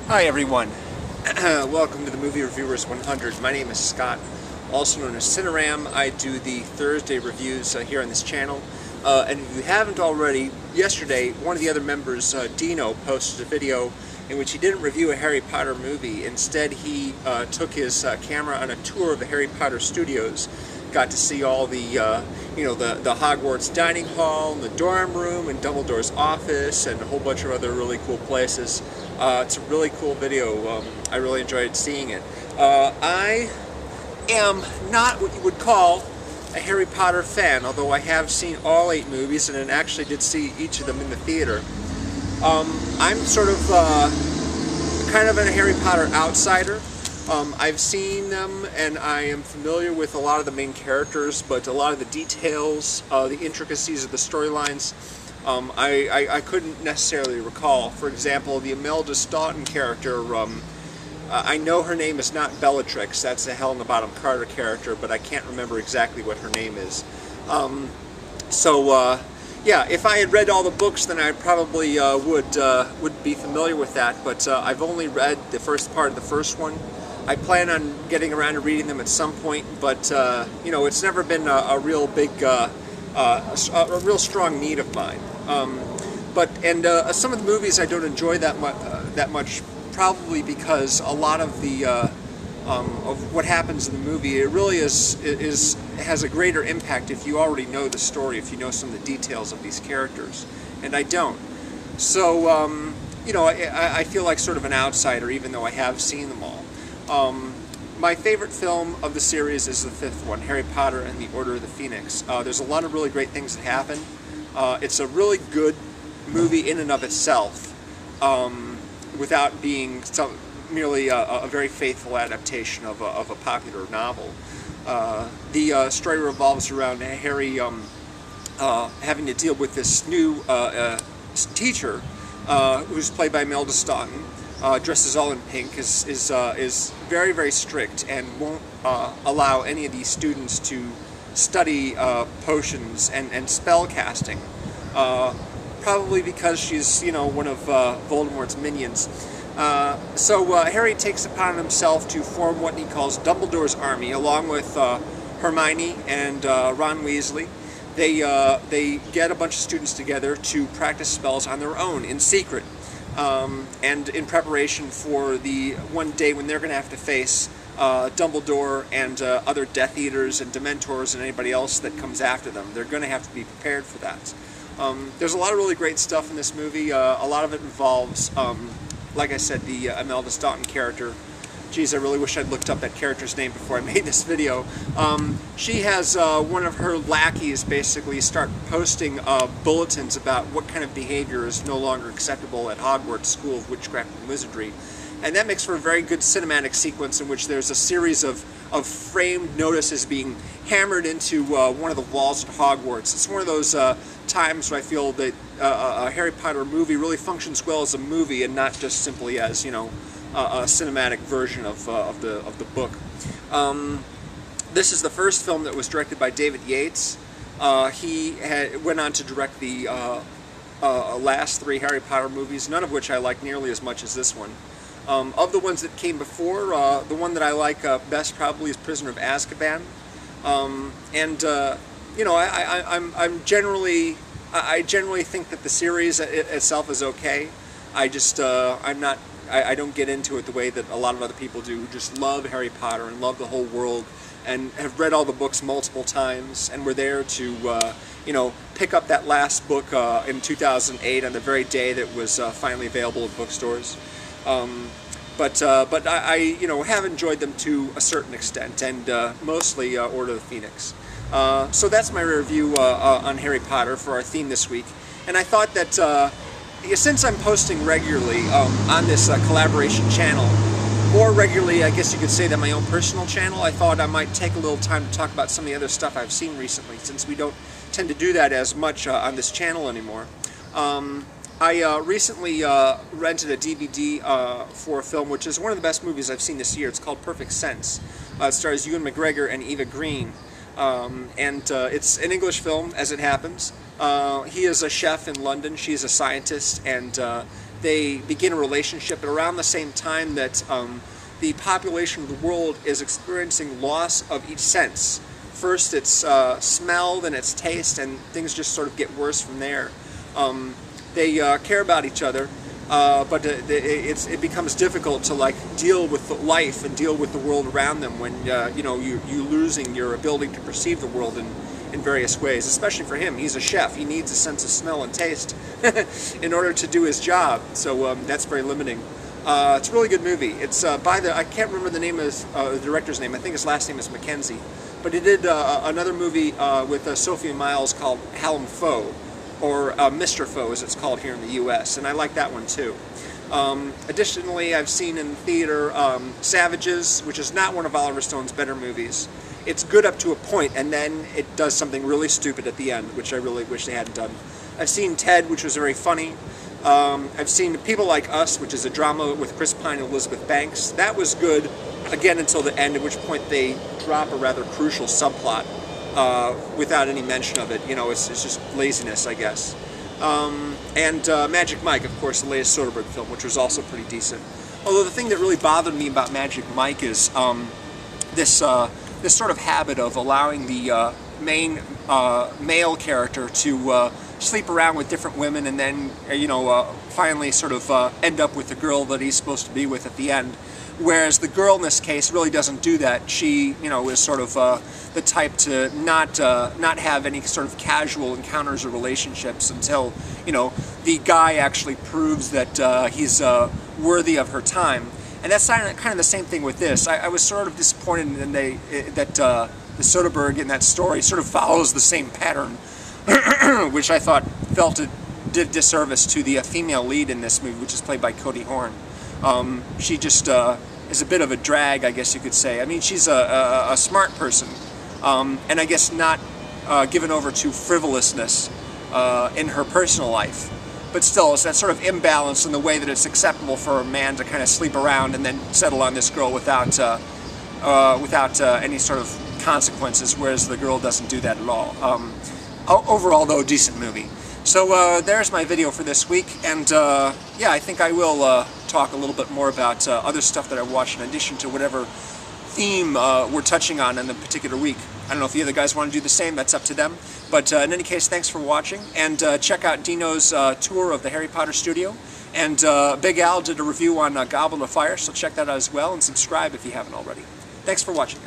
Hi everyone, welcome to the Movie Reviewers 100. My name is Scott, also known as Cineram. I do the Thursday reviews here on this channel. And if you haven't already, yesterday one of the other members, Dino, posted a video in which he didn't review a Harry Potter movie. Instead, he took his camera on a tour of the Harry Potter studios. Got to see all the, the Hogwarts dining hall, and the dorm room, and Dumbledore's office, and a whole bunch of other really cool places. It's a really cool video. I really enjoyed seeing it. I am not what you would call a Harry Potter fan, although I have seen all 8 movies and actually did see each of them in the theater. I'm sort of kind of a Harry Potter outsider. I've seen them and I am familiar with a lot of the main characters, but a lot of the details, the intricacies of the storylines, I couldn't necessarily recall. For example, the Imelda Staunton character, I know her name is not Bellatrix, that's the Helena Bonham Carter character, but I can't remember exactly what her name is. Yeah, if I had read all the books, then I probably would be familiar with that, but I've only read the first part of the first one. I plan on getting around to reading them at some point, but it's never been a real big, a real strong need of mine. Some of the movies I don't enjoy that much, probably because a lot of the of what happens in the movie, it really has a greater impact if you already know the story, if you know some of the details of these characters, and I don't. So I feel like sort of an outsider, even though I have seen them all. My favorite film of the series is the 5th one, Harry Potter and the Order of the Phoenix. There's a lot of really great things that happen. It's a really good movie in and of itself, without being merely a very faithful adaptation of a popular novel. The story revolves around Harry having to deal with this new teacher who's played by Imelda Staunton. Dresses all in pink, is very, very strict and won't allow any of these students to study potions and spell casting. Probably because she's, one of Voldemort's minions. So Harry takes upon himself to form what he calls Dumbledore's army, along with Hermione and Ron Weasley. They get a bunch of students together to practice spells on their own in secret. And in preparation for the one day when they're going to have to face Dumbledore and other Death Eaters and Dementors and anybody else that comes after them. They're going to have to be prepared for that. There's a lot of really great stuff in this movie. A lot of it involves, like I said, the Imelda Staunton character. Geez, I really wish I'd looked up that character's name before I made this video. She has one of her lackeys basically start posting bulletins about what kind of behavior is no longer acceptable at Hogwarts School of Witchcraft and Wizardry. And that makes for a very good cinematic sequence in which there's a series of framed notices being hammered into one of the walls at Hogwarts. It's one of those times where I feel that a Harry Potter movie really functions well as a movie and not just simply as, a cinematic version of the book. This is the first film that was directed by David Yates. He went on to direct the last 3 Harry Potter movies, none of which I like nearly as much as this one. Of the ones that came before, the one that I like best probably is Prisoner of Azkaban. I generally think that the series itself is okay. I don't get into it the way that a lot of other people do, who just love Harry Potter and love the whole world and have read all the books multiple times and were there to, pick up that last book in 2008 on the very day that it was finally available in bookstores. But I have enjoyed them to a certain extent, and mostly Order of the Phoenix. So that's my review on Harry Potter for our theme this week. And I thought that since I'm posting regularly on this collaboration channel, more regularly, I guess you could say, than my own personal channel, I thought I might take a little time to talk about some of the other stuff I've seen recently, since we don't tend to do that as much on this channel anymore. I recently rented a DVD for a film which is one of the best movies I've seen this year. It's called Perfect Sense. It stars Ewan McGregor and Eva Green. It's an English film, as it happens. He is a chef in London, she's a scientist, and they begin a relationship at around the same time that the population of the world is experiencing loss of each sense. First it's smell, then it's taste, and things just sort of get worse from there. They care about each other, but it becomes difficult to like deal with life and deal with the world around them when you know, you're losing your ability to perceive the world in various ways. Especially for him, he's a chef. He needs a sense of smell and taste in order to do his job. So that's very limiting. It's a really good movie. It's by I can't remember the name of the director's name. I think his last name is Mackenzie. But he did another movie with Sophia Myles called Hallam Foe, or Mr. Foe as it's called here in the U.S., and I like that one too. Additionally, I've seen in theater Savages, which is not one of Oliver Stone's better movies. It's good up to a point, and then it does something really stupid at the end, which I really wish they hadn't done. I've seen Ted, which was very funny. I've seen People Like Us, which is a drama with Chris Pine and Elizabeth Banks. That was good, again, until the end, at which point they drop a rather crucial subplot without any mention of it. You know, it's just laziness, I guess. And Magic Mike, of course, the latest Soderbergh film, which was also pretty decent. Although the thing that really bothered me about Magic Mike is this sort of habit of allowing the main male character to sleep around with different women and then, you know, finally sort of end up with the girl that he's supposed to be with at the end. Whereas the girl in this case really doesn't do that. She, you know, is sort of the type to not have any sort of casual encounters or relationships until, you know, the guy actually proves that he's worthy of her time. And that's kind of the same thing with this. I was sort of disappointed in that the Soderbergh in that story sort of follows the same pattern, which I thought did disservice to the female lead in this movie, which is played by Cody Horn. She just is a bit of a drag, I guess you could say. I mean, she's a smart person, and I guess not given over to frivolousness in her personal life. But still, it's that sort of imbalance in the way that it's acceptable for a man to kind of sleep around and then settle on this girl without any sort of consequences, whereas the girl doesn't do that at all. Overall, though, decent movie. So there's my video for this week, and yeah, I think I will talk a little bit more about other stuff that I watched in addition to whatever theme we're touching on in the particular week. I don't know if the other guys want to do the same, that's up to them. But in any case, thanks for watching, and check out Dino's tour of the Harry Potter studio. And Big Al did a review on Goblet of Fire, so check that out as well, and subscribe if you haven't already. Thanks for watching.